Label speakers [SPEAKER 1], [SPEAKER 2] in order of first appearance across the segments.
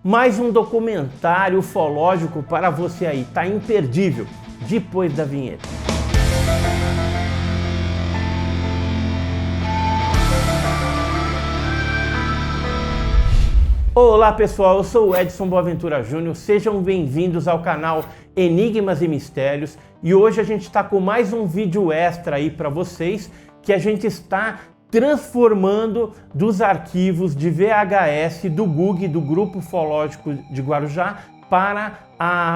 [SPEAKER 1] Mais um documentário ufológico para você aí, tá imperdível, depois da vinheta. Olá pessoal, eu sou o Edison Boaventura Júnior, sejam bem-vindos ao canal Enigmas e Mistérios e hoje a gente está com mais um vídeo extra aí para vocês que a gente está transformando dos arquivos de VHS do GUG, do Grupo Ufológico de Guarujá, para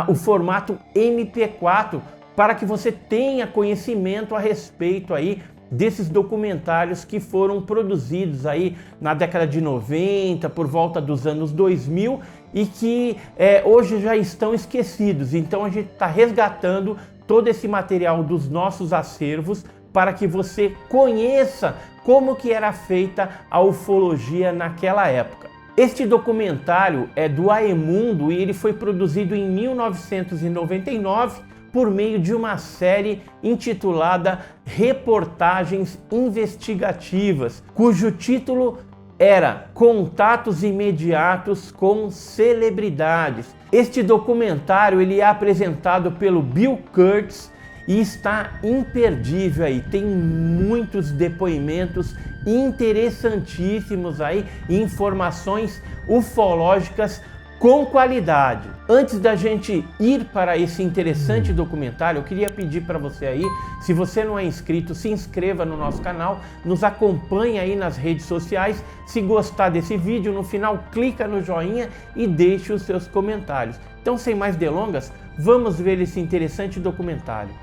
[SPEAKER 1] o formato MP4, para que você tenha conhecimento a respeito aí desses documentários que foram produzidos aí na década de 90, por volta dos anos 2000 e que hoje já estão esquecidos. Então a gente está resgatando todo esse material dos nossos acervos para que você conheça como que era feita a ufologia naquela época. Este documentário é do A&E Mundo e ele foi produzido em 1999 por meio de uma série intitulada Reportagens Investigativas, cujo título era Contatos Imediatos com Celebridades. Este documentário ele é apresentado pelo Bill Kurtz e está imperdível aí, tem muitos depoimentos interessantíssimos aí, informações ufológicas com qualidade. Antes da gente ir para esse interessante documentário, eu queria pedir para você aí, se você não é inscrito, se inscreva no nosso canal, nos acompanhe aí nas redes sociais. Se gostar desse vídeo, no final clica no joinha e deixe os seus comentários. Então, sem mais delongas, vamos ver esse interessante documentário.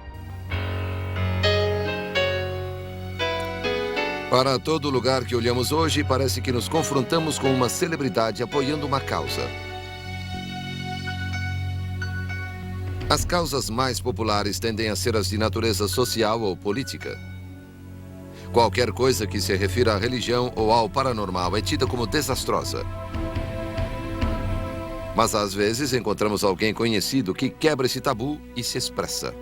[SPEAKER 2] Para todo lugar que olhamos hoje, parece que nos confrontamos com uma celebridade apoiando uma causa. As causas mais populares tendem a ser as de natureza social ou política. Qualquer coisa que se refira à religião ou ao paranormal é tida como desastrosa. Mas às vezes encontramos alguém conhecido que quebra esse tabu e se expressa.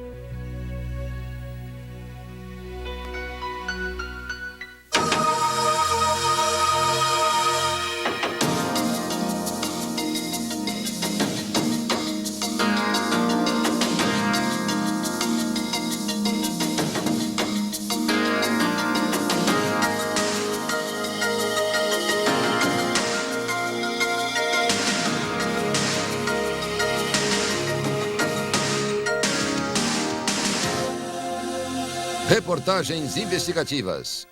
[SPEAKER 2] Reportagens Investigativas.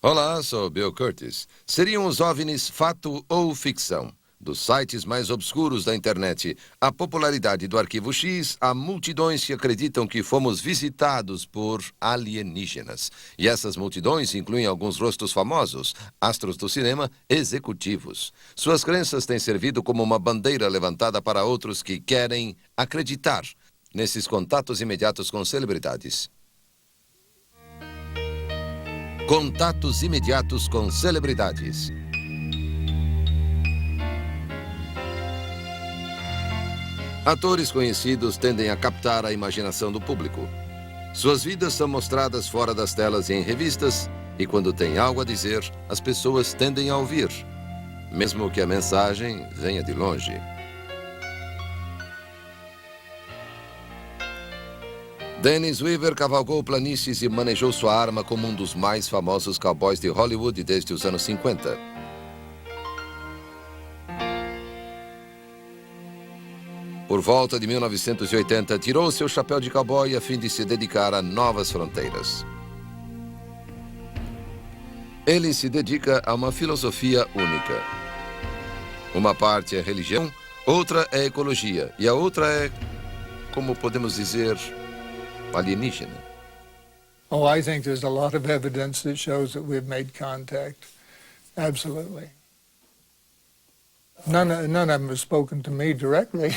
[SPEAKER 2] Olá, sou Bill Kurtz. Seriam os OVNIs fato ou ficção? Dos sites mais obscuros da internet, a popularidade do Arquivo X, há multidões que acreditam que fomos visitados por alienígenas. E essas multidões incluem alguns rostos famosos, astros do cinema, executivos. Suas crenças têm servido como uma bandeira levantada para outros que querem acreditar nesses contatos imediatos com celebridades. Contatos imediatos com celebridades. Atores conhecidos tendem a captar a imaginação do público. Suas vidas são mostradas fora das telas e em revistas, e quando tem algo a dizer, as pessoas tendem a ouvir, mesmo que a mensagem venha de longe. Dennis Weaver cavalgou planícies e manejou sua arma como um dos mais famosos cowboys de Hollywood desde os anos 50. Por volta de 1980, tirou seu chapéu de cowboy a fim de se dedicar a novas fronteiras. Ele se dedica a uma filosofia única. Uma parte é religião, outra é ecologia e a outra é, como podemos dizer, alienígena.
[SPEAKER 3] Oh, I think there's a lot of evidence that shows that we've made contact. Absolutely. None of them have spoken to me directly.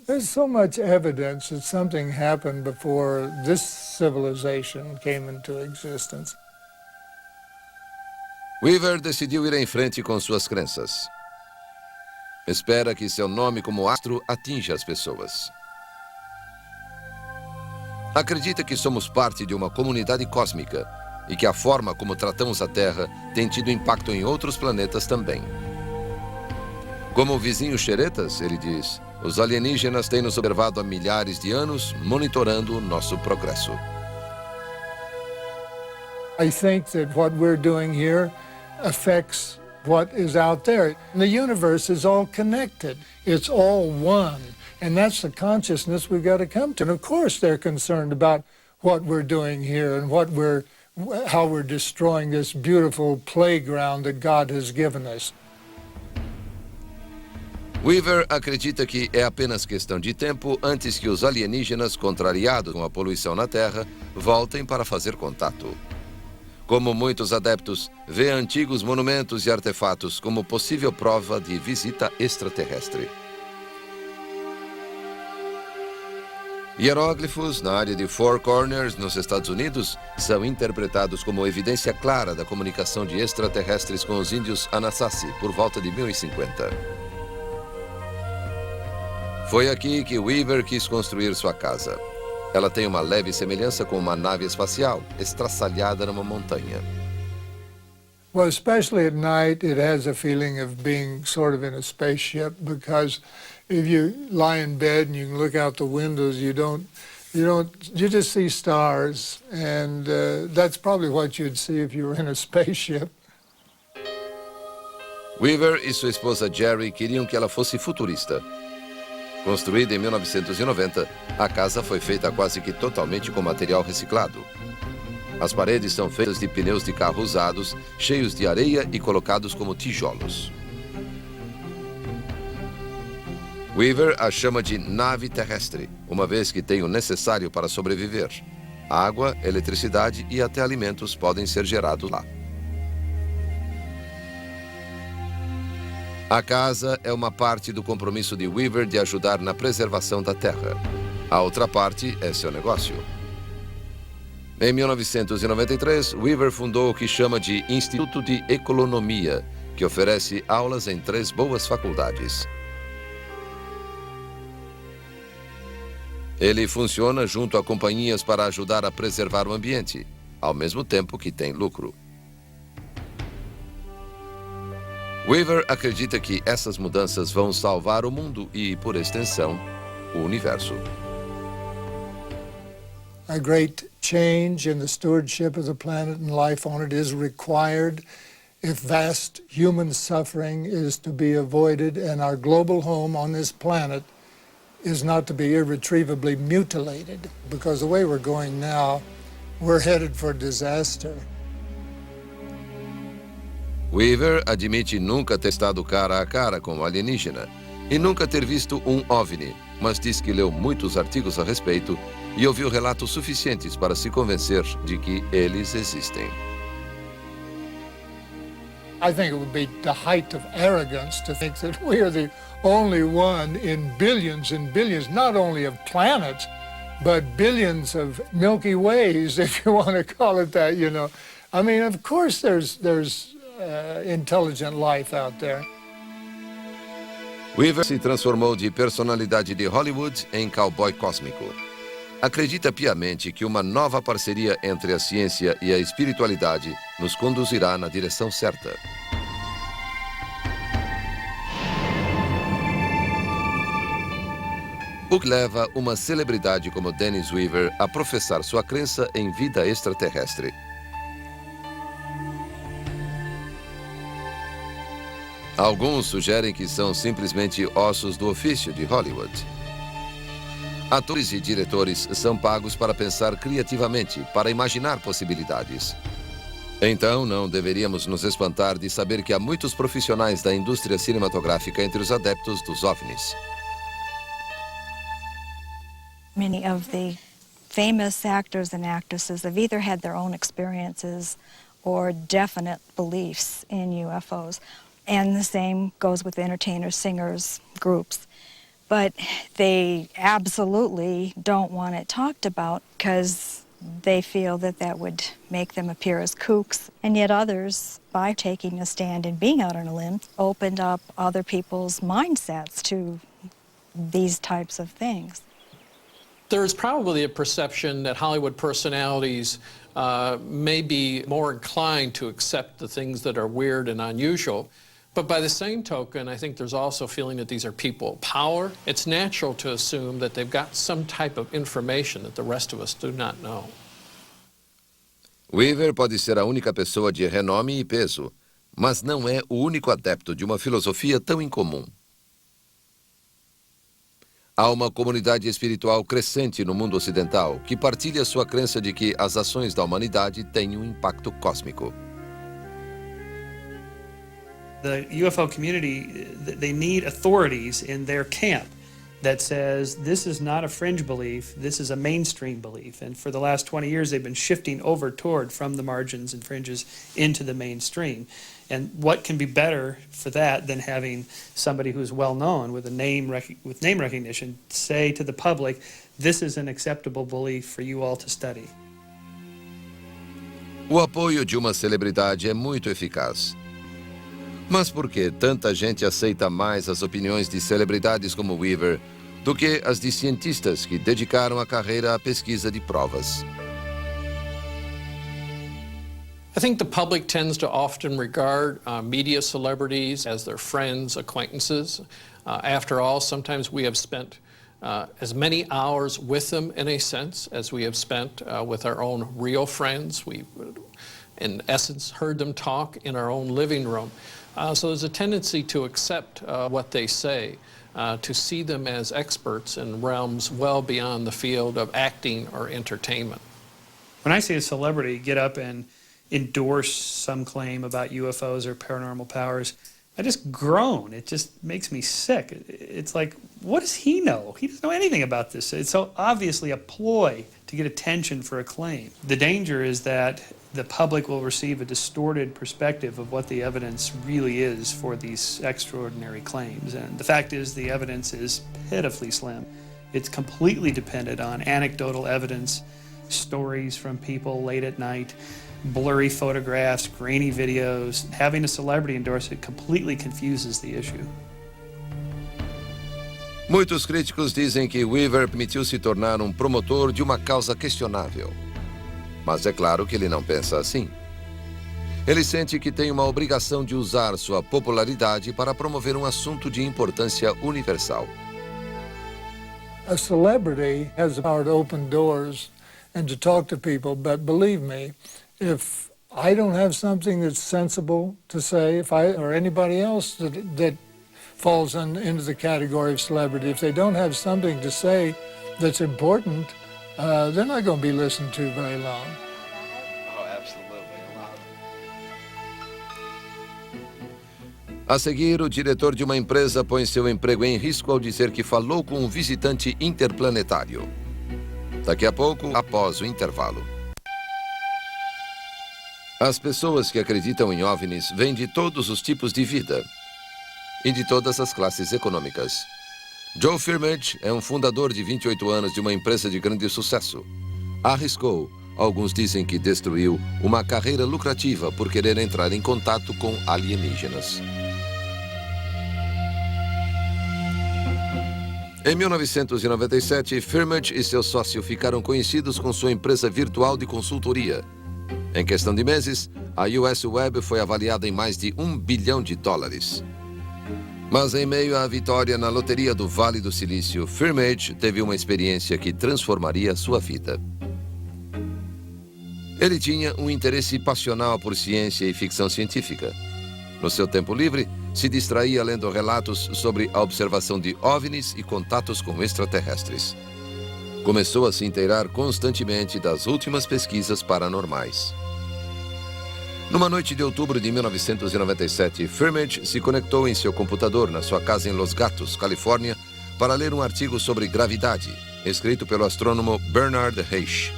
[SPEAKER 3] There's so much evidence that something happened before this civilization came into existence.
[SPEAKER 2] Weaver decidiu ir em frente com suas crenças. Espera que seu nome como astro atinja as pessoas. Acredita que somos parte de uma comunidade cósmica e que a forma como tratamos a Terra tem tido impacto em outros planetas também. Como vizinhos xeretas, ele diz, os alienígenas têm nos observado há milhares de anos, monitorando o nosso progresso.
[SPEAKER 3] I think that what we're doing here affects what is out there. The universe is all connected. It's all one. And that's the consciousness we've got to come to. And of course they're concerned about what we're doing here and how we're destroying this beautiful playground that God has given us.
[SPEAKER 2] Weaver acredita que é apenas questão de tempo antes que os alienígenas, contrariados com a poluição na Terra, voltem para fazer contato. Como muitos adeptos, vê antigos monumentos e artefatos como possível prova de visita extraterrestre. Hieróglifos na área de Four Corners, nos Estados Unidos, são interpretados como evidência clara da comunicação de extraterrestres com os índios Anasazi por volta de 1050. Foi aqui que Weaver quis construir sua casa. Ela tem uma leve semelhança com uma nave espacial, estraçalhada numa montanha.
[SPEAKER 3] Well, especially at night, it has a feeling of being sort of in a spaceship, because if you lie in bed and you can look out the windows, you just see stars, and that's probably what you'd see if you were in a spaceship.
[SPEAKER 2] Weaver e sua esposa Jerry queriam que ela fosse futurista. Construída em 1990, a casa foi feita quase que totalmente com material reciclado. As paredes são feitas de pneus de carro usados, cheios de areia e colocados como tijolos. Weaver a chama de nave terrestre, uma vez que tem o necessário para sobreviver. Água, eletricidade e até alimentos podem ser gerados lá. A casa é uma parte do compromisso de Weaver de ajudar na preservação da Terra. A outra parte é seu negócio. Em 1993, Weaver fundou o que chama de Instituto de Economia, que oferece aulas em 3 boas faculdades. Ele funciona junto a companhias para ajudar a preservar o ambiente, ao mesmo tempo que tem lucro. Weaver acredita que essas mudanças vão salvar o mundo e, por extensão, o universo.
[SPEAKER 3] A great change in the stewardship of the planet and life on it is required if vast human suffering is to be avoided and our global home on this planet is not to be irretrievably mutilated, because the way we're going now, we're headed for disaster.
[SPEAKER 2] Weaver admite nunca ter estado cara a cara com um alienígena e nunca ter visto um OVNI, mas diz que leu muitos artigos a respeito e ouviu relatos suficientes para se convencer de que eles existem.
[SPEAKER 3] I think it would be the height of arrogance to think that we are the only one in billions and billions, not only of planets, but billions of Milky Ways, if you want to call it that, you know. I mean, of course there's intelligent life out there.
[SPEAKER 2] Weaver se transformou de personalidade de Hollywood em cowboy cósmico. Acredita piamente que uma nova parceria entre a ciência e a espiritualidade nos conduzirá na direção certa. O que leva uma celebridade como Dennis Weaver a professar sua crença em vida extraterrestre. Alguns sugerem que são simplesmente ossos do ofício de Hollywood. Atores e diretores são pagos para pensar criativamente, para imaginar possibilidades. Então, não deveríamos nos espantar de saber que há muitos profissionais da indústria cinematográfica entre os adeptos dos OVNIs.
[SPEAKER 4] Many of the famous actors and actresses have either had their own experiences or definite beliefs in UFOs. And the same goes with entertainers, singers, groups. But they absolutely don't want it talked about because they feel that that would make them appear as kooks. And yet others, by taking a stand and being out on a limb, opened up other people's mindsets to these types of things.
[SPEAKER 5] There's probably a perception that Hollywood personalities may be more inclined to accept the things that are weird and unusual, But by the same token, I think there's also a feeling that these are people of power. It's natural to assume that they've got some type of information that the rest of us do not know.
[SPEAKER 2] Weaver pode ser a única pessoa de renome e peso, mas não é o único adepto de uma filosofia tão incomum. Há uma comunidade espiritual crescente no mundo ocidental que partilha sua crença de que as ações da humanidade têm um impacto cósmico.
[SPEAKER 6] The UFO community, they need authorities in their camp that says this is not a fringe belief, this is a mainstream belief. And for the last 20 years, they've been shifting over toward from the margins and fringes into the mainstream. And what can be better for that than having somebody who's well known with name recognition say to the public, this is an acceptable belief for you all to study.
[SPEAKER 2] O apoio de uma celebridade é muito eficaz. Mas por que tanta gente aceita mais as opiniões de celebridades como Weaver do que as de cientistas que dedicaram a carreira à pesquisa de provas?
[SPEAKER 5] I think the public tends to often regard media celebrities as their friends, acquaintances. After all, sometimes we have spent as many hours with them in a sense as we have spent with our own real friends. We, in essence, heard them talk in our own living room. So there's a tendency to accept what they say, to see them as experts in realms well beyond the field of acting or entertainment.
[SPEAKER 6] When I see a celebrity get up and endorse some claim about UFOs or paranormal powers, I just groan. It just makes me sick. It's like, what does he know? He doesn't know anything about this. It's so obviously a ploy to get attention for a claim. The danger is that the public will receive a distorted perspective of what the evidence really is for these extraordinary claims. And the fact is the evidence is pitifully slim. It's completely dependent on anecdotal evidence, stories from people late at night, blurry photographs, grainy videos. Having a celebrity endorse it completely confuses the issue.
[SPEAKER 2] Muitos críticos dizem que Weaver permitiu se tornar um promotor de uma causa questionável. Mas é claro que ele não pensa assim. Ele sente que tem uma obrigação de usar sua popularidade para promover um assunto de importância universal.
[SPEAKER 3] A celebrity has the power to open doors and to talk to people, but believe me, if I don't have something that's sensible to say, if I or anybody else that falls into the category of celebrity, if they don't have something to say that's important, they're not going to be listened to very long.
[SPEAKER 7] Oh, absolutely.
[SPEAKER 2] A seguir, o diretor de uma empresa põe seu emprego em risco ao dizer que falou com um visitante interplanetário. Daqui a pouco, após o intervalo. As pessoas que acreditam em OVNIs vêm de todos os tipos de vida e de todas as classes econômicas. Joe Firmage é um fundador de 28 anos de uma empresa de grande sucesso. Arriscou, alguns dizem que destruiu, uma carreira lucrativa por querer entrar em contato com alienígenas. Em 1997, Firmage e seu sócio ficaram conhecidos com sua empresa virtual de consultoria. Em questão de meses, a US Web foi avaliada em mais de $1 bilhão. Mas em meio à vitória na loteria do Vale do Silício, Firmage teve uma experiência que transformaria sua vida. Ele tinha um interesse passional por ciência e ficção científica. No seu tempo livre, se distraía lendo relatos sobre a observação de OVNIs e contatos com extraterrestres. Começou a se inteirar constantemente das últimas pesquisas paranormais. Numa noite de outubro de 1997, Firmage se conectou em seu computador na sua casa em Los Gatos, Califórnia, para ler um artigo sobre gravidade, escrito pelo astrônomo Bernard Heisch.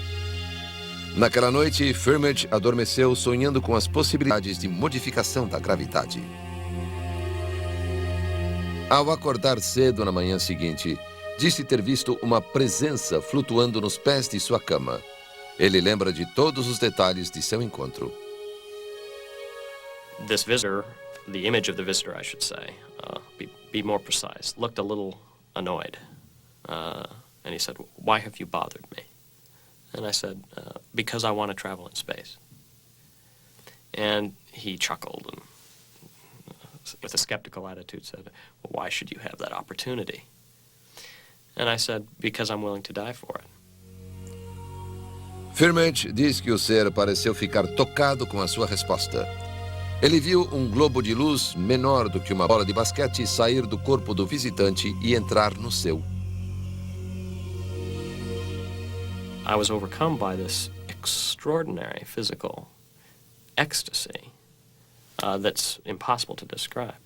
[SPEAKER 2] Naquela noite, Firmage adormeceu sonhando com as possibilidades de modificação da gravidade. Ao acordar cedo na manhã seguinte, disse ter visto uma presença flutuando nos pés de sua cama. Ele lembra de todos os detalhes de seu encontro.
[SPEAKER 7] This visitor, the image of the visitor, I should say, be more precise, looked a little annoyed. And he said, "Why have you bothered me?" And I said, "Because I want to travel in space." And he chuckled and with a skeptical attitude, said, well, why should you have that opportunity? And I said, because I'm willing to die for it.
[SPEAKER 2] Firmage diz que o ser pareceu ficar tocado com a sua resposta. Ele viu um globo de luz menor do que uma bola de basquete sair do corpo do visitante e entrar no seu.
[SPEAKER 7] I was overcome by this extraordinary physical ecstasy that's impossible to describe.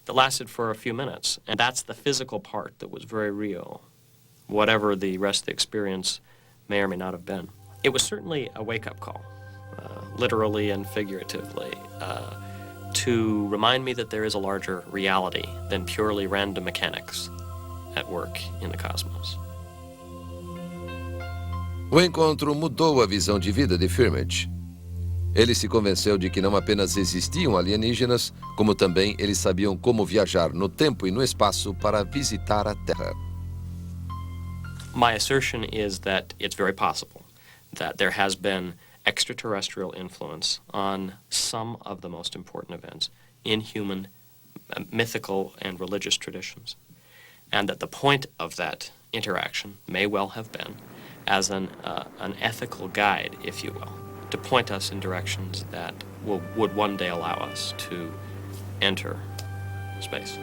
[SPEAKER 7] That lasted for a few minutes, and that's the physical part that was very real, whatever the rest of the experience may or may not have been. It was certainly a wake-up call, literally and figuratively, to remind me that there is a larger reality than purely random mechanics at work in the cosmos.
[SPEAKER 2] O encontro mudou a visão de vida de Firmage. Ele se convenceu de que não apenas existiam alienígenas, como também eles sabiam como viajar no tempo e no espaço para visitar a Terra.
[SPEAKER 7] My assertion is that it's very possible that there has been extraterrestrial influence on some of the most important events in human mythical and religious traditions, and that the point of that interaction may well have been as an ethical guide, if you will, to point us in directions that would one day allow us to enter space.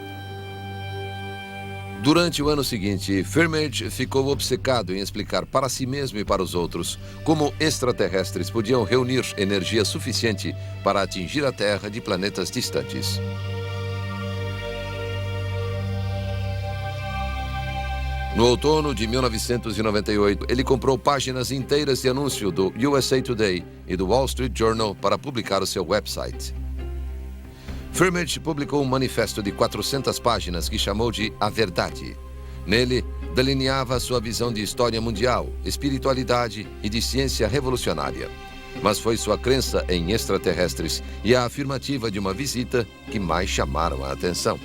[SPEAKER 2] Durante o ano seguinte, Firmage ficou obcecado em explicar para si mesmo e para os outros como extraterrestres podiam reunir energia suficiente para atingir a Terra de planetas distantes. No outono de 1998, ele comprou páginas inteiras de anúncio do USA Today e do Wall Street Journal para publicar o seu website. Firmage publicou um manifesto de 400 páginas que chamou de A Verdade. Nele, delineava sua visão de história mundial, espiritualidade e de ciência revolucionária. Mas foi sua crença em extraterrestres e a afirmativa de uma visita que mais chamaram a atenção.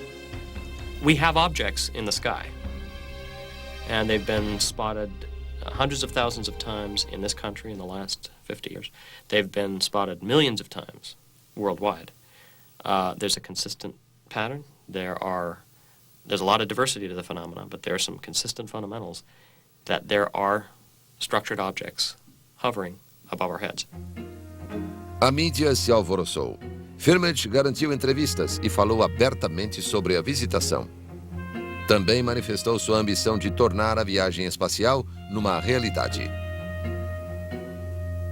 [SPEAKER 7] We have objects in the sky, and they've been spotted hundreds of thousands of times in this country in the last 50 years. They've been spotted millions of times worldwide. There's a consistent pattern. There's a lot of diversity to the phenomena, but there are some consistent fundamentals that there are structured objects hovering above our heads.
[SPEAKER 2] A mídia se alvoroçou. Firmage garantiu entrevistas e falou abertamente sobre a visitação. Também manifestou sua ambição de tornar a viagem espacial numa realidade.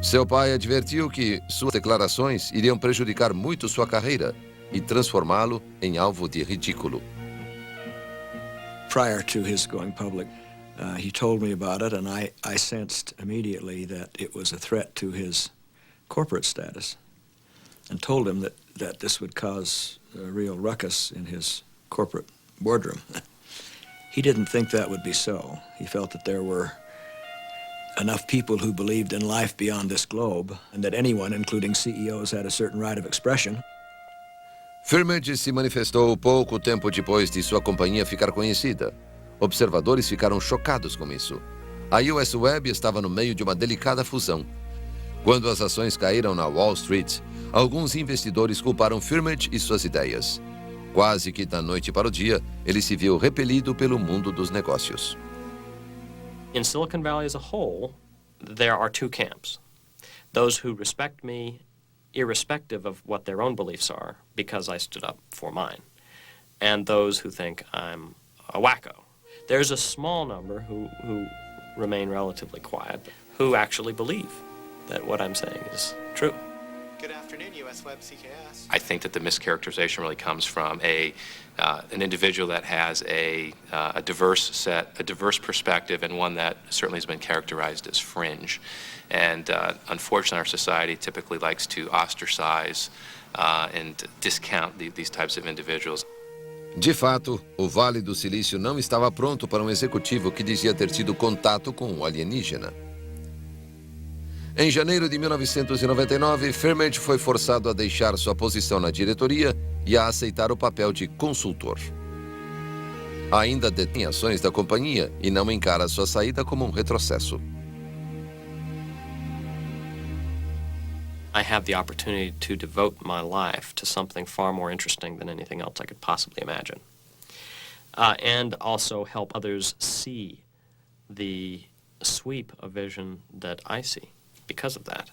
[SPEAKER 2] Seu pai advertiu que suas declarações iriam prejudicar muito sua carreira e transformá-lo em alvo de ridículo.
[SPEAKER 8] Prior to his going public, he told me about it, and I sensed immediately that it was a threat to his corporate status, and told him that this would cause a real ruckus in his corporate boardroom. He didn't think that would be so. He felt that there were enough people who believed in life beyond this globe, and that anyone, including CEOs, had a certain right of expression.
[SPEAKER 2] Firmage se manifestou pouco tempo depois de sua companhia ficar conhecida. Observadores ficaram chocados com isso. A US Web estava no meio de uma delicada fusão. Quando as ações caíram na Wall Street, alguns investidores culparam Firmage e suas ideias. Quase que da noite para o dia, ele se viu repelido pelo mundo dos negócios.
[SPEAKER 7] In Silicon Valley as a whole, there are two camps. Those who respect me, irrespective of what their own beliefs are, because I stood up for mine, and those who think I'm a wacko. There's a small number who remain relatively quiet, who actually believe that what I'm saying is true.
[SPEAKER 9] Good afternoon, US Web CKS.
[SPEAKER 10] I think that the mischaracterization really comes from an individual that has a diverse perspective, and one that certainly has been characterized as fringe. And unfortunately, our society typically likes to ostracize and discount these types of individuals.
[SPEAKER 2] De fato, o Vale do Silício não estava pronto para um executivo que dizia ter tido contato com um alienígena. Em janeiro de 1999, Firmage foi forçado a deixar sua posição na diretoria e a aceitar o papel de consultor. Ainda detém ações da companhia e não encara sua saída como um retrocesso.
[SPEAKER 7] I have the opportunity to devote my life to something far more interesting than anything else I could possibly imagine. And also help others see the sweep of vision that I see because of that.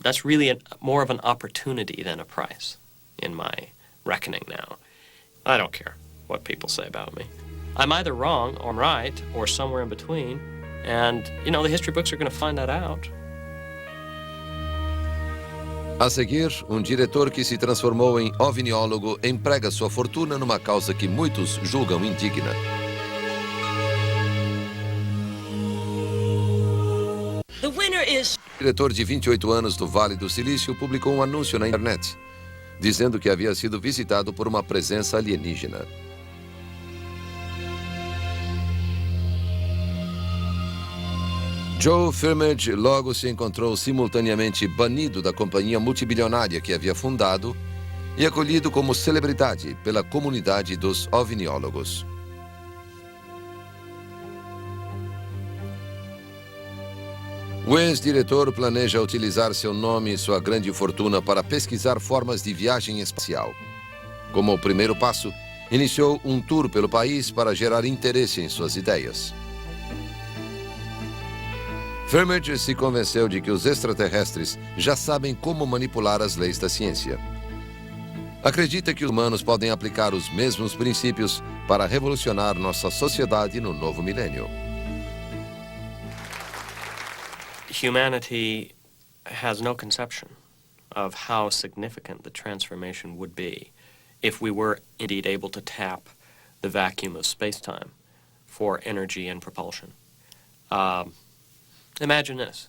[SPEAKER 7] That's really more of an opportunity than a price in my reckoning now. I don't care what people say about me. I'm either wrong or right or somewhere in between, and, you know, the history books are going to find that out.
[SPEAKER 2] A seguir, diretor que se transformou em ovniólogo emprega sua fortuna numa causa que muitos julgam indigna.
[SPEAKER 11] The winner is...
[SPEAKER 2] O diretor de 28 anos do Vale do Silício publicou um anúncio na internet, dizendo que havia sido visitado por uma presença alienígena. Joe Firmage logo se encontrou simultaneamente banido da companhia multibilionária que havia fundado e acolhido como celebridade pela comunidade dos ovniólogos. O ex-diretor planeja utilizar seu nome e sua grande fortuna para pesquisar formas de viagem espacial. Como o primeiro passo, iniciou um tour pelo país para gerar interesse em suas ideias. Firmage se convenceu de que os extraterrestres já sabem como manipular as leis da ciência. Acredita que os humanos podem aplicar os mesmos princípios para revolucionar nossa sociedade no novo milênio.
[SPEAKER 7] Humanity has no conception of how significant the transformation would be if we were indeed able to tap the vacuum of space-time for energy and propulsion. Imagine this,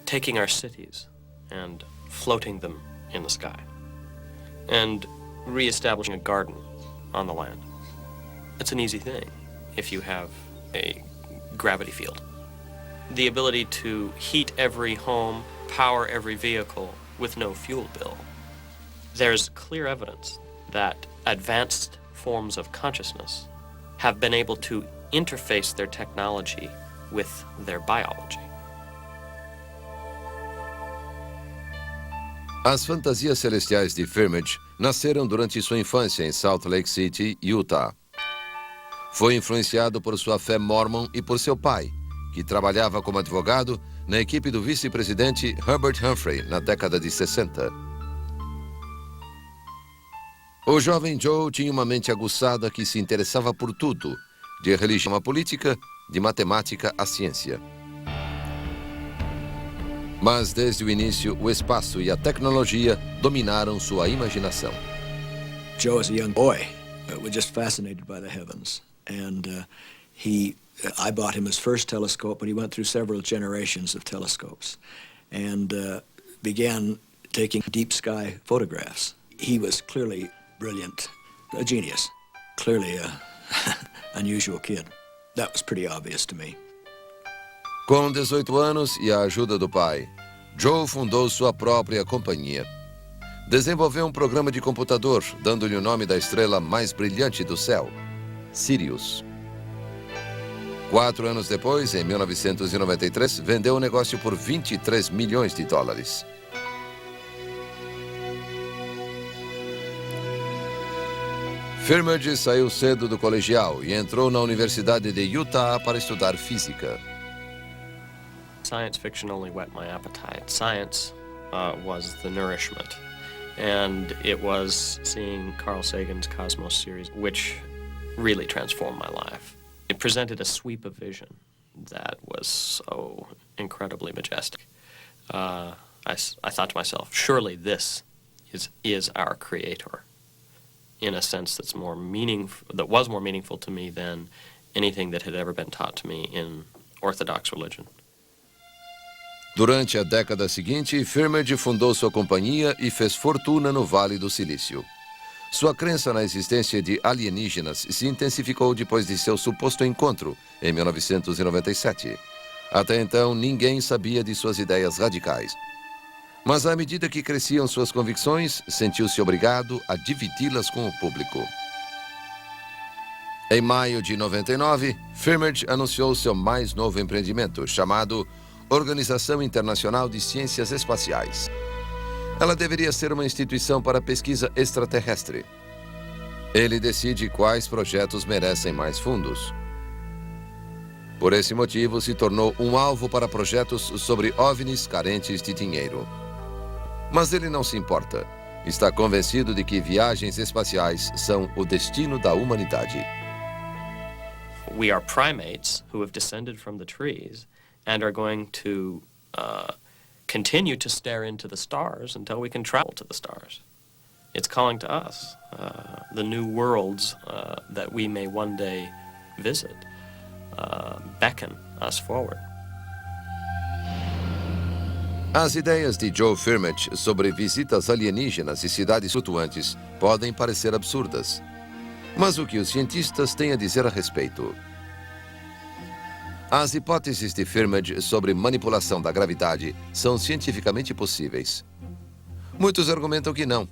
[SPEAKER 7] taking our cities and floating them in the sky and reestablishing a garden on the land. It's an easy thing if you have a gravity field. The ability to heat every home, power every vehicle with no fuel bill. There's clear evidence that advanced forms of consciousness have been able to interface their technology with their biology.
[SPEAKER 2] As fantasias celestiais de Firmage nasceram durante sua infância em Salt Lake City, Utah. Foi influenciado por sua fé mormon e por seu pai, que trabalhava como advogado na equipe do vice-presidente Herbert Humphrey na década de 60. O jovem Joe tinha uma mente aguçada que se interessava por tudo, de religião à política, de matemática à ciência. Mas desde o início, o espaço e a tecnologia dominaram sua imaginação.
[SPEAKER 8] Joe, as a young boy, was just fascinated by the heavens, and I bought him his first telescope, but he went through several generations of telescopes and began taking deep sky photographs. He was clearly brilliant, a genius, clearly an unusual kid. That was pretty obvious to me.
[SPEAKER 2] Com 18 anos e a ajuda do pai, Joe fundou sua própria companhia. Desenvolveu um programa de computador, dando-lhe o nome da estrela mais brilhante do céu, Sirius. 4 anos depois, em 1993, vendeu o negócio por $23 milhões. Firmage saiu cedo do colegial e entrou na Universidade de Utah para estudar física.
[SPEAKER 7] Science fiction only whet my appetite. Science was the nourishment. And it was seeing Carl Sagan's Cosmos series, which really transformed my life. It presented a sweep of vision that was so incredibly majestic. I thought to myself, surely this is our creator, in a sense that was more meaningful to me than anything that had ever been taught to me in Orthodox religion.
[SPEAKER 2] Durante a década seguinte, Firmage fundou sua companhia e fez fortuna no Vale do Silício. Sua crença na existência de alienígenas se intensificou depois de seu suposto encontro, em 1997. Até então, ninguém sabia de suas ideias radicais. Mas à medida que cresciam suas convicções, sentiu-se obrigado a dividi-las com o público. Em maio de 99, Firmage anunciou seu mais novo empreendimento, chamado Organização Internacional de Ciências Espaciais. Ela deveria ser uma instituição para pesquisa extraterrestre. Ele decide quais projetos merecem mais fundos. Por esse motivo, se tornou um alvo para projetos sobre OVNIs carentes de dinheiro. Mas ele não se importa. Está convencido de que viagens espaciais são o destino da humanidade.
[SPEAKER 7] We are primates who have descended from the trees and are going to continue to stare into the stars until we can travel to the stars. It's calling to us, the new worlds that we may one day visit, beckon us forward.
[SPEAKER 2] As ideias de Joe Firmage sobre visitas alienígenas e cidades flutuantes podem parecer absurdas. Mas o que os cientistas têm a dizer a respeito? As hipóteses de Firmage sobre manipulação da gravidade são cientificamente possíveis. Muitos argumentam que não,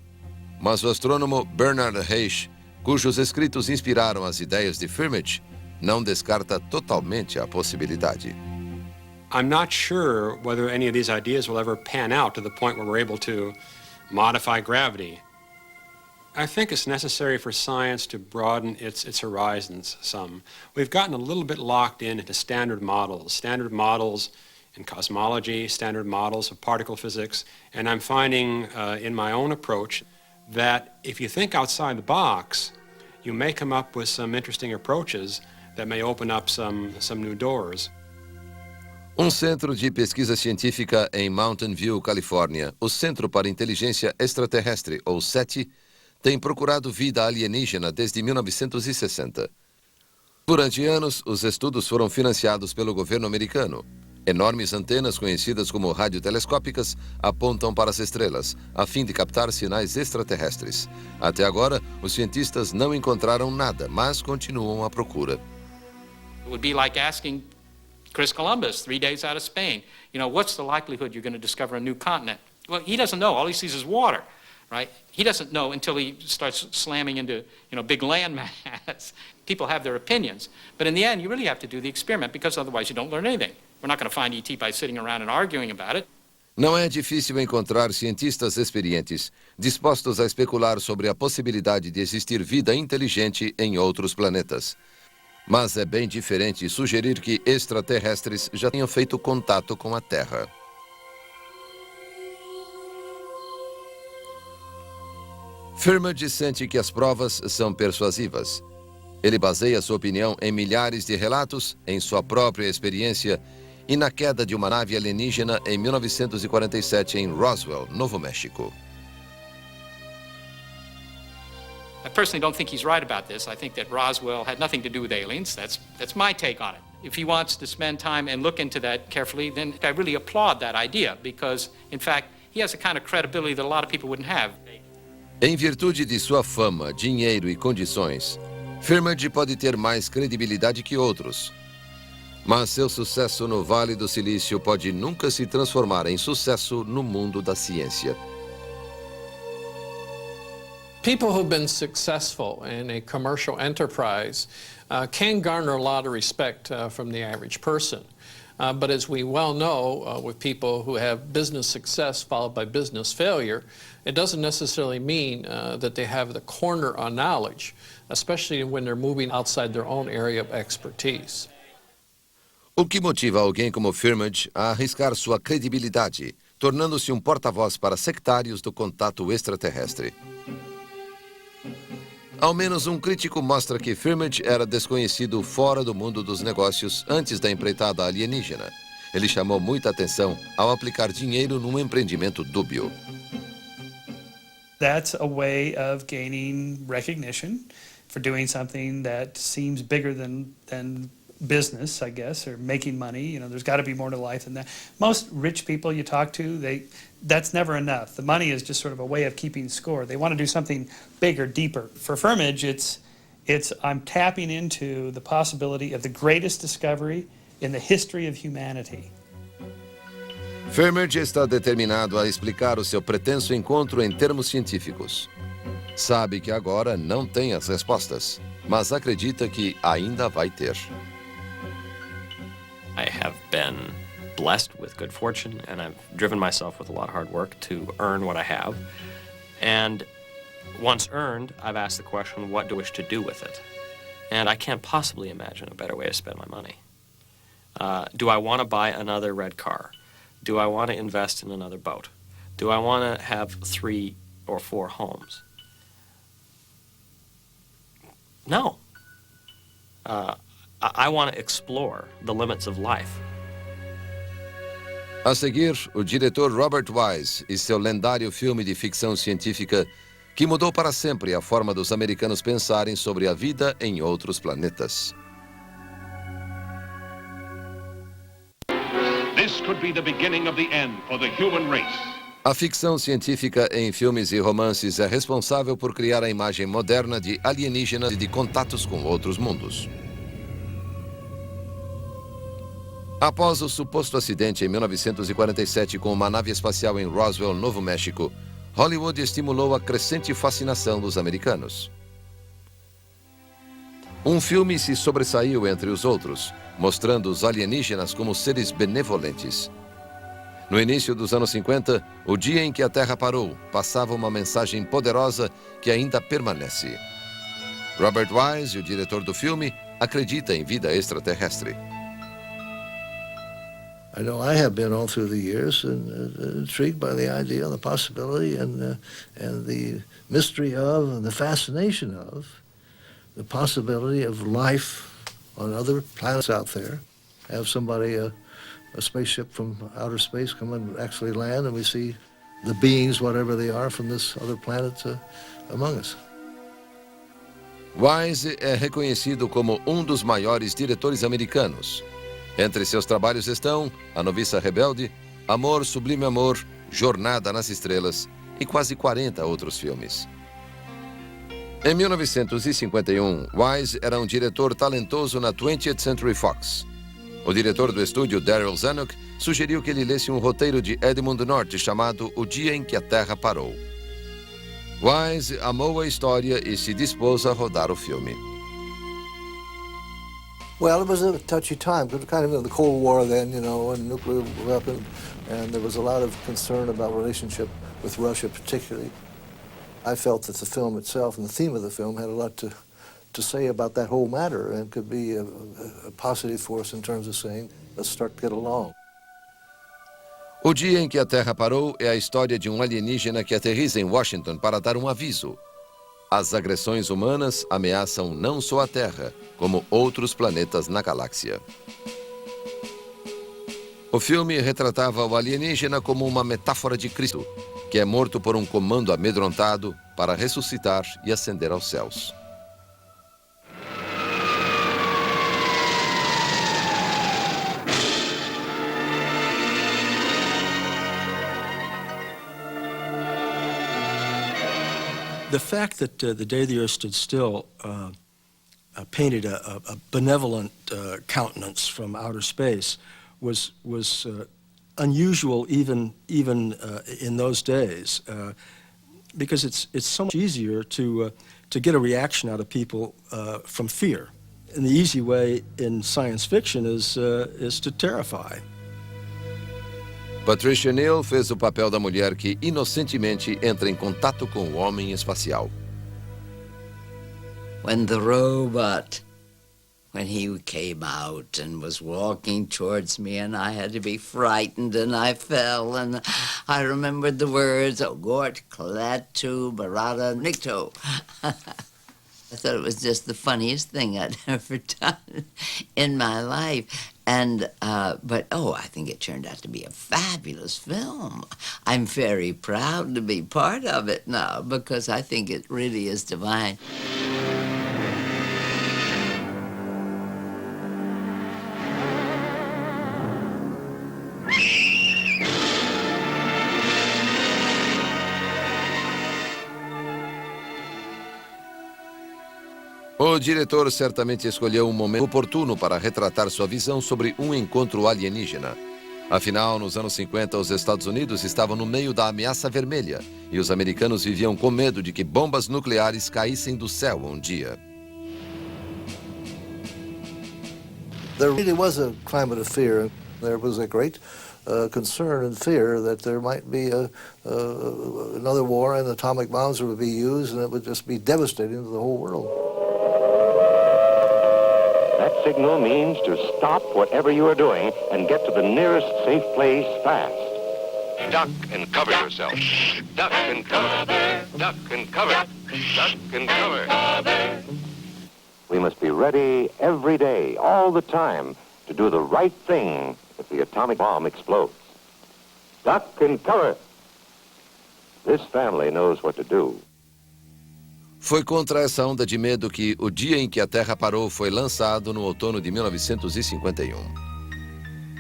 [SPEAKER 2] mas o astrônomo Bernard Reich, cujos escritos inspiraram as ideias de Firmage, não descarta totalmente a possibilidade.
[SPEAKER 12] I'm not sure whether any of these ideas will ever pan out to the point where we're able to modify gravity. I think it's necessary for science to broaden its horizons some. We've gotten a little bit locked into standard models in cosmology, standard models of particle physics, and I'm finding in my own approach that if you think outside the box, you may come up with some interesting approaches that may open up some new doors.
[SPEAKER 2] Centro de pesquisa científica em Mountain View, Califórnia, o Centro para Inteligência Extraterrestre, ou SETI, tem procurado vida alienígena desde 1960. Durante anos, os estudos foram financiados pelo governo americano. Enormes antenas, conhecidas como radiotelescópicas, apontam para as estrelas, a fim de captar sinais extraterrestres. Até agora, os cientistas não encontraram nada, mas continuam à procura.
[SPEAKER 13] It would be like asking Chris Columbus, 3 days out of Spain, what's the likelihood you're going to discover a new continent? Well, he doesn't know. All he sees is water, right? He doesn't know until he starts slamming into, big land mass. People have their opinions. But in the end, you really have to do the experiment because otherwise you don't learn anything. We're not going to find ET by sitting around and arguing about it.
[SPEAKER 2] Não é difícil encontrar cientistas experientes dispostos a especular sobre a possibilidade de existir vida inteligente em outros planetas. Mas é bem diferente sugerir que extraterrestres já tenham feito contato com a Terra. Firmage sente que as provas são persuasivas. Ele baseia sua opinião em milhares de relatos, em sua própria experiência e na queda de uma nave alienígena em 1947 em Roswell, Novo México.
[SPEAKER 13] I personally don't think he's right about this. I think that Roswell had nothing to do with aliens. That's my take on it. If he wants to spend time and look into that carefully, then I really applaud that idea because, in fact, he has a kind of credibility that a lot of people wouldn't have.
[SPEAKER 2] Em virtude de sua fama, dinheiro e condições, Firmage pode ter mais credibilidade que outros. Mas seu sucesso no Vale do Silício pode nunca se transformar em sucesso no mundo da ciência.
[SPEAKER 5] People who've been successful in a commercial enterprise can garner a lot of respect from the average person. But as we well know, with people who have business success followed by business failure, it doesn't necessarily mean that they have the corner on knowledge, especially when they're moving outside their own area of expertise.
[SPEAKER 2] O que motiva alguém como Firmage a arriscar sua credibilidade, tornando-se um porta-voz para sectários do contato extraterrestre? Ao menos um crítico mostra que Firmage era desconhecido fora do mundo dos negócios antes da empreitada alienígena. Ele chamou muita atenção ao aplicar dinheiro num empreendimento dúbio.
[SPEAKER 6] That's a way of gaining recognition for doing something that seems bigger than business, I guess, or making money. There's got to be more to life than that. Most rich people you talk to, that's never enough. The money is just sort of a way of keeping score. They want to do something bigger, deeper. For Firmage, it's I'm tapping into the possibility of the greatest discovery in the history of humanity.
[SPEAKER 2] Firmage está determinado a explicar o seu pretenso encontro em termos científicos. Sabe que agora não tem as respostas, mas acredita que ainda vai ter.
[SPEAKER 7] I have been blessed with good fortune, and I've driven myself with a lot of hard work to earn what I have. And once earned, I've asked the question, what do I wish to do with it? And I can't possibly imagine a better way to spend my money. Do I want to buy another red car? Do I want to invest in another boat? Do I want to have 3 or 4 homes? No. I want to explore the limits of life.
[SPEAKER 2] A seguir, o diretor Robert Wise e seu lendário filme de ficção científica que mudou para sempre a forma dos americanos pensarem sobre a vida em outros planetas.
[SPEAKER 14] This could be the beginning of the end for the human race.
[SPEAKER 2] A ficção científica em filmes e romances é responsável por criar a imagem moderna de alienígenas e de contatos com outros mundos. Após o suposto acidente em 1947 com uma nave espacial em Roswell, Novo México, Hollywood estimulou a crescente fascinação dos americanos. Um filme se sobressaiu entre os outros, mostrando os alienígenas como seres benevolentes. No início dos anos 50, o dia em que a Terra parou, passava uma mensagem poderosa que ainda permanece. Robert Wise, o diretor do filme, acredita em vida extraterrestre.
[SPEAKER 15] I know I have been all through the years intrigued by the idea, the possibility, and the mystery of, and the fascination of, the possibility of life on other planets out there. Have somebody, a spaceship from outer space come and actually land, and we see the beings, whatever they are, from this other planet among us.
[SPEAKER 2] Wise é reconhecido como um dos maiores diretores americanos. Entre seus trabalhos estão A Noviça Rebelde, Amor, Sublime Amor, Jornada nas Estrelas e quase 40 outros filmes. Em 1951, Wise era um diretor talentoso na 20th Century Fox. O diretor do estúdio, Darryl Zanuck, sugeriu que ele lesse um roteiro de Edmund North chamado O Dia em que a Terra Parou. Wise amou a história e se dispôs a rodar o filme.
[SPEAKER 15] Well, it was a touchy time, kind of in the Cold War then, you know, and nuclear weapon, and there was a lot of concern about relationship with Russia particularly. I felt that the film itself and the theme of the film had a lot to say about that whole matter and could be a positive force in terms of saying, let's start to get along.
[SPEAKER 2] O Dia em que a Terra Parou é a história de um alienígena que aterriza em Washington para dar um aviso. As agressões humanas ameaçam não só a Terra, como outros planetas na galáxia. O filme retratava o alienígena como uma metáfora de Cristo, que é morto por um comando amedrontado para ressuscitar e ascender aos céus.
[SPEAKER 8] The fact that the day the Earth stood still painted a benevolent countenance from outer space was unusual even in those days, because it's so much easier to get a reaction out of people from fear. And the easy way in science fiction is to terrify.
[SPEAKER 2] Patricia Neal fez o papel da mulher que inocentemente entra em contato com o homem espacial.
[SPEAKER 16] When the robot, when he came out and was walking towards me, and I had to be frightened, and I fell, and I remembered the words, Gort, Klatu, Barada, Nikto. I thought it was just the funniest thing I'd ever done in my life. And, but I think it turned out to be a fabulous film. I'm very proud to be part of it now because I think it really is divine.
[SPEAKER 2] O diretor certamente escolheu um momento oportuno para retratar sua visão sobre um encontro alienígena. Afinal, nos anos 50, os Estados Unidos estavam no meio da ameaça vermelha e os americanos viviam com medo de que bombas nucleares caíssem do céu um dia.
[SPEAKER 15] There really was a climate of fear. There was a great concern and fear that there might be another war and atomic bombs would be used and it would just be devastating to the whole world.
[SPEAKER 14] That signal means to stop whatever you are doing and get to the nearest safe place fast.
[SPEAKER 2] Duck and cover yourself. Duck and cover. Duck and cover. Duck and cover.
[SPEAKER 14] We must be ready every day, all the time, to do the right thing if the atomic bomb explodes. Duck and cover. This family knows what to do.
[SPEAKER 2] Foi contra essa onda de medo que O Dia em que a Terra Parou foi lançado no outono de 1951.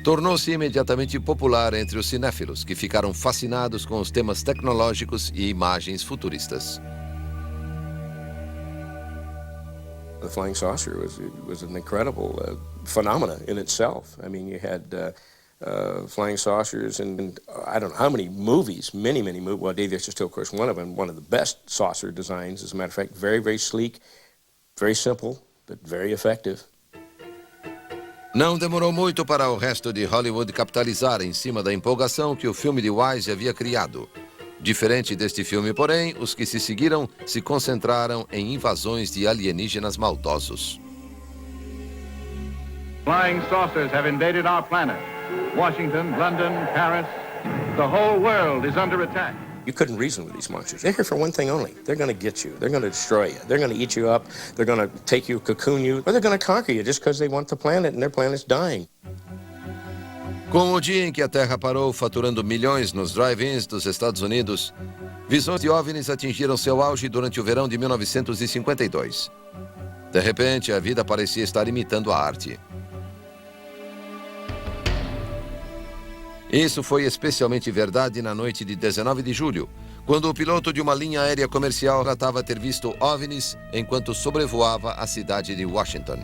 [SPEAKER 2] Tornou-se imediatamente popular entre os cinéfilos, que ficaram fascinados com os temas tecnológicos e imagens futuristas.
[SPEAKER 17] The flying saucer was an incredible phenomena in itself. I mean, you had flying saucers and I don't know how many movies, many movies. Well, Davy is still, of course, one of them, one of the best saucer designs, as a matter of fact. Very, very sleek, very simple, but very effective.
[SPEAKER 2] Não demorou muito para o resto de Hollywood capitalizar em cima da empolgação que o filme de Wise havia criado. Diferente deste filme, porém, os que se seguiram se concentraram em invasões de alienígenas maldosos.
[SPEAKER 14] Flying saucers have invaded our planet. Washington, London, Paris, the whole world is under attack.
[SPEAKER 17] You couldn't reason with these monsters. They're here for one thing only. They're going to get you. They're going to destroy you. They're going to eat you up. They're going to take you, cocoon you, or they're going to conquer you just because they want the planet and their planet's dying.
[SPEAKER 2] Com o dia em que a Terra parou faturando milhões nos drive-ins dos Estados Unidos, visões de OVNIs atingiram seu auge durante o verão de 1952. De repente, a vida parecia estar imitando a arte. Isso foi especialmente verdade na noite de 19 de julho, quando o piloto de uma linha aérea comercial relatava ter visto OVNIs enquanto sobrevoava a cidade de Washington.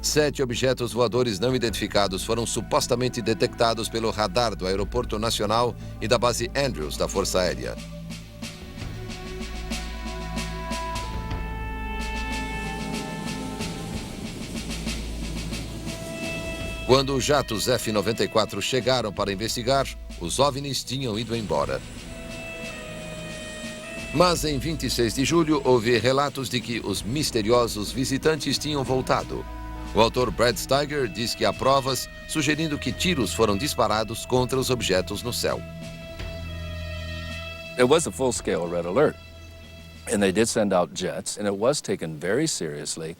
[SPEAKER 2] 7 objetos voadores não identificados foram supostamente detectados pelo radar do Aeroporto Nacional e da base Andrews da Força Aérea. Quando os jatos F-94 chegaram para investigar, os OVNIs tinham ido embora. Mas em 26 de julho houve relatos de que os misteriosos visitantes tinham voltado. O autor Brad Steiger diz que há provas sugerindo que tiros foram disparados contra os objetos no céu.
[SPEAKER 18] It was a full-scale red alert, and they did send out jets, and it was taken very seriously,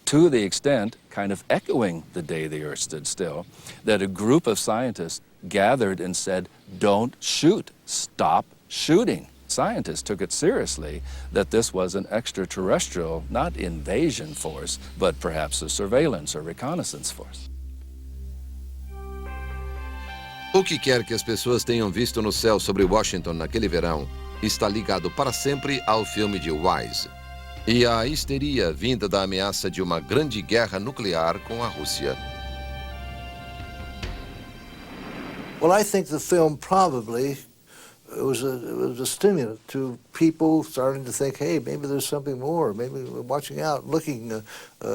[SPEAKER 18] to the extent, kind of echoing the day the Earth stood still, that a group of scientists gathered and said, "Don't shoot, stop shooting." Scientists took it seriously that this was an extraterrestrial, not invasion force, but perhaps a surveillance or reconnaissance force.
[SPEAKER 2] O que quer que as pessoas tenham visto no céu sobre Washington naquele verão está ligado para sempre ao filme de Wise e à histeria vinda da ameaça de uma grande guerra nuclear com a Rússia.
[SPEAKER 15] Well, I think the film probably was a stimulant to people starting to think, hey, maybe there's something more. Maybe we're watching out, looking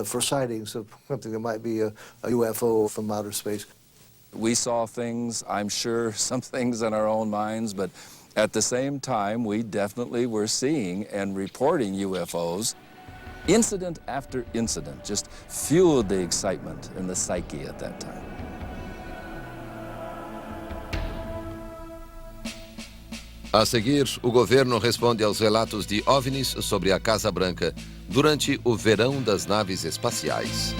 [SPEAKER 15] for sightings of something that might be a UFO from outer space.
[SPEAKER 18] We saw things, I'm sure, some things in our own minds, but at the same time, we definitely were seeing and reporting UFOs. Incident after incident just fueled the excitement in the psyche at that time.
[SPEAKER 2] A seguir, o governo responde aos relatos de OVNIs sobre a Casa Branca durante o verão das naves espaciais.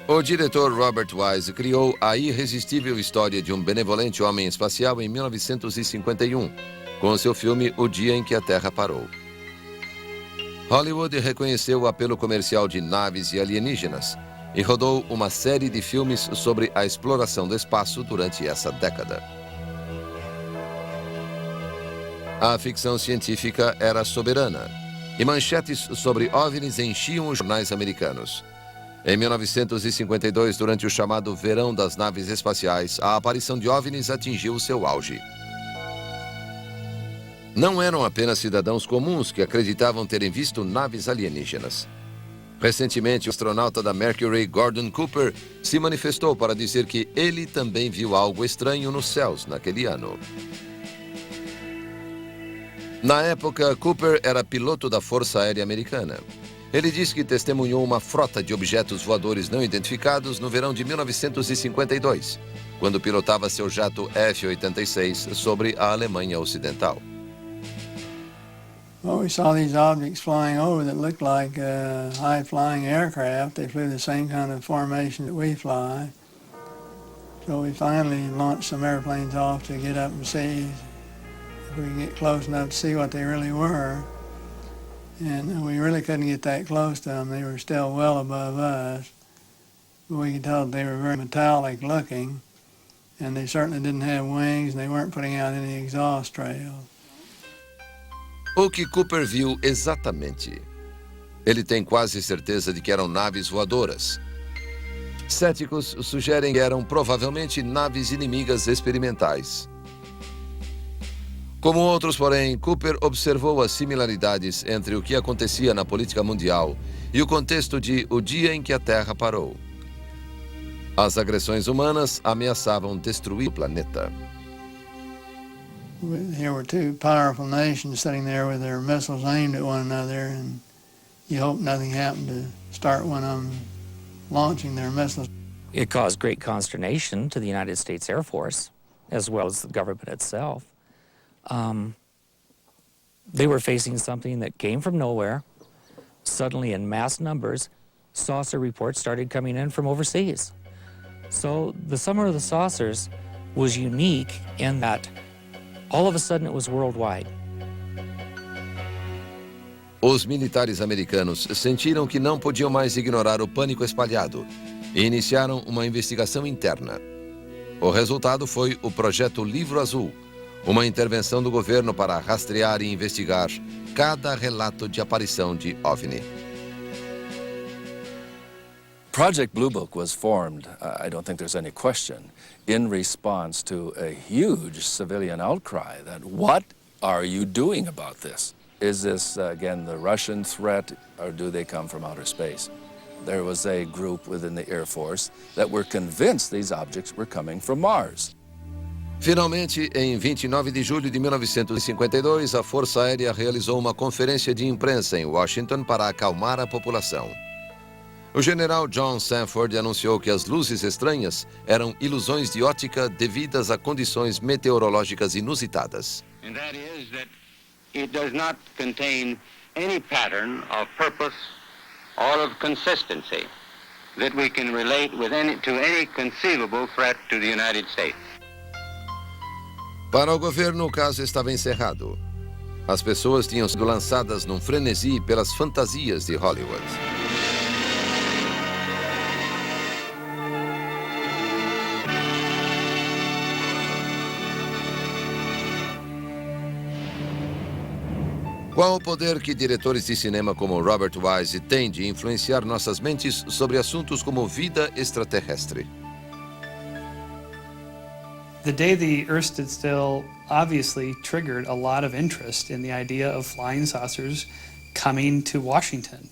[SPEAKER 2] O diretor Robert Wise criou a irresistível história de um benevolente homem espacial em 1951, com seu filme O Dia em que a Terra Parou. Hollywood reconheceu o apelo comercial de naves e alienígenas e rodou uma série de filmes sobre a exploração do espaço durante essa década. A ficção científica era soberana e manchetes sobre OVNIs enchiam os jornais americanos. Em 1952, durante o chamado Verão das Naves Espaciais, a aparição de OVNIs atingiu seu auge. Não eram apenas cidadãos comuns que acreditavam terem visto naves alienígenas. Recentemente, o astronauta da Mercury, Gordon Cooper, se manifestou para dizer que ele também viu algo estranho nos céus naquele ano. Na época, Cooper era piloto da Força Aérea Americana. Ele disse que testemunhou uma frota de objetos voadores não identificados no verão de 1952, quando pilotava seu jato F-86 sobre a Alemanha Ocidental.
[SPEAKER 19] Well, we saw these objects flying over that looked like high-flying aircraft. They flew the same kind of formation that we fly. So we finally launched some airplanes off to get up and see if we could get close enough to see what they really were. And we really couldn't get that close to them. They were still well above us. But we could tell that they were very metallic looking. And they certainly didn't have wings, and they weren't putting out any exhaust trails.
[SPEAKER 2] O que Cooper viu exatamente? Ele tem quase certeza de que eram naves voadoras. Céticos sugerem que eram provavelmente naves inimigas experimentais. Como outros, porém, Cooper observou as similaridades entre o que acontecia na política mundial e o contexto de O Dia em que a Terra Parou. As agressões humanas ameaçavam destruir o planeta.
[SPEAKER 19] Here were two powerful nations sitting there with their missiles aimed at one another, and you hope nothing happened to start one of them launching their missiles.
[SPEAKER 20] It caused great consternation to the United States Air Force, as well as the government itself. They were facing something that came from nowhere. Suddenly, in mass numbers, saucer reports started coming in from overseas. So the Summer of the Saucers was unique in that all of a sudden it was worldwide.
[SPEAKER 2] Os militares americanos sentiram que não podiam mais ignorar o pânico espalhado e iniciaram uma investigação interna. O resultado foi o Projeto Livro Azul, uma intervenção do governo para rastrear e investigar cada relato de aparição de OVNI.
[SPEAKER 18] Project Blue Book was formed, I don't think there's any question, in response to a huge civilian outcry that what are you doing about this? Is this, again, the Russian threat, or do they come from outer space? There was a group within the Air Force that were convinced these objects were coming from Mars.
[SPEAKER 2] Finalmente, em 29 de julho de 1952, a Força Aérea realizou uma conferência de imprensa em Washington para acalmar a população. O general John Sanford anunciou que as luzes estranhas eram ilusões de ótica devidas a condições meteorológicas inusitadas.
[SPEAKER 21] And that is that it does not contain any pattern of purpose or of consistency that we can relate to any conceivable threat to the United States.
[SPEAKER 2] Para o governo, o caso estava encerrado. As pessoas tinham sido lançadas num frenesi pelas fantasias de Hollywood. Qual o poder que diretores de cinema como Robert Wise têm de influenciar nossas mentes sobre assuntos como vida extraterrestre?
[SPEAKER 6] The day the Earth stood still obviously triggered a lot of interest in the idea of flying saucers coming to Washington.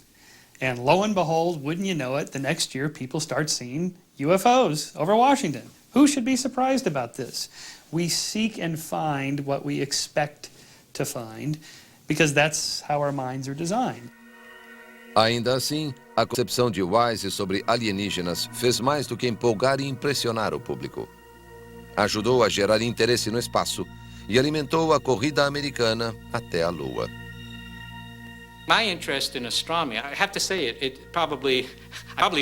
[SPEAKER 6] And lo and behold, wouldn't you know it, the next year people start seeing UFOs over Washington. Who should be surprised about this? We seek and find what we expect to find, because that's how our minds are designed.
[SPEAKER 2] Ainda assim, a concepção de Wise sobre alienígenas fez mais do que empolgar e impressionar o público. Ajudou a gerar interesse no espaço e alimentou a corrida americana até a Lua.
[SPEAKER 13] My interest in astronomy, I have to say I probably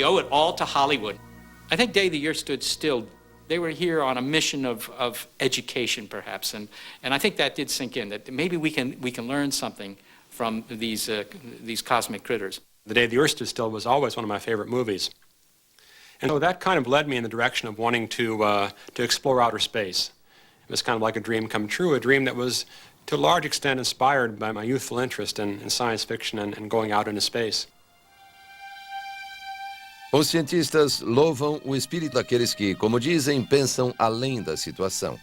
[SPEAKER 13] owe it all to Hollywood. I think Day the Earth Stood Still, they were here on a mission of education, perhaps, and I think that did sink in, that maybe we can learn something from these cosmic critters.
[SPEAKER 12] The Day the Earth Stood Still was always one of my favorite movies. And so that kind of led me in the direction of wanting to explore outer space. It was kind of like a dream come true, a dream that was to a large extent inspired by my youthful interest in science fiction and going out into space.
[SPEAKER 2] Os cientistas louvam o espírito daqueles que, como dizem, pensam além da situação.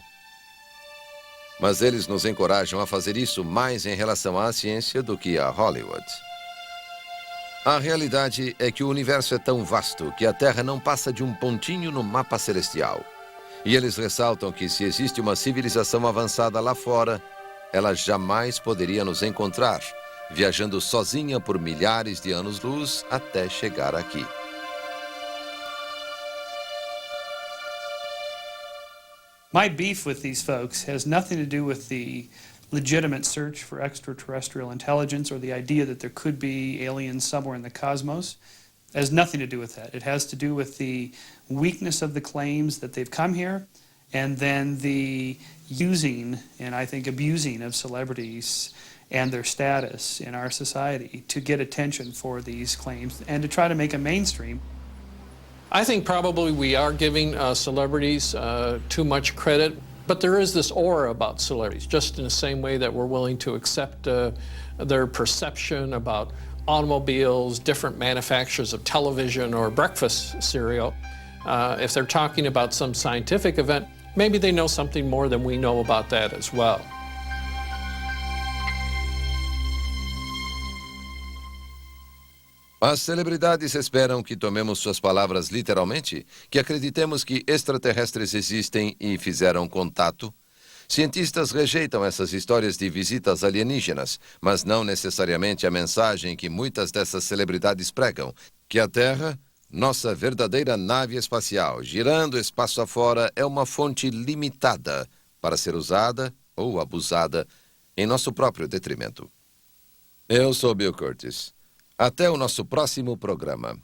[SPEAKER 2] Mas eles nos encorajam a fazer isso mais em relação à ciência do que a Hollywood. A realidade é que o universo é tão vasto que a Terra não passa de um pontinho no mapa celestial. E eles ressaltam que se existe uma civilização avançada lá fora, ela jamais poderia nos encontrar, viajando sozinha por milhares de anos-luz até chegar aqui.
[SPEAKER 6] My beef with these folks has nothing to do with the legitimate search for extraterrestrial intelligence or the idea that there could be aliens somewhere in the cosmos. It has nothing to do with that. It has to do with the weakness of the claims that they've come here, and then the using, and I think abusing, of celebrities and their status in our society to get attention for these claims and to try to make a mainstream.
[SPEAKER 5] I think probably we are giving celebrities too much credit, but there is this aura about celebrities, just in the same way that we're willing to accept their perception about automobiles, different manufacturers of television or breakfast cereal. If they're talking about some scientific event, maybe they know something more than we know about that as well.
[SPEAKER 2] As celebridades esperam que tomemos suas palavras literalmente, que acreditemos que extraterrestres existem e fizeram contato. Cientistas rejeitam essas histórias de visitas alienígenas, mas não necessariamente a mensagem que muitas dessas celebridades pregam, que a Terra, nossa verdadeira nave espacial, girando espaço afora, é uma fonte limitada para ser usada ou abusada em nosso próprio detrimento. Eu sou Bill Curtis. Até o nosso próximo programa.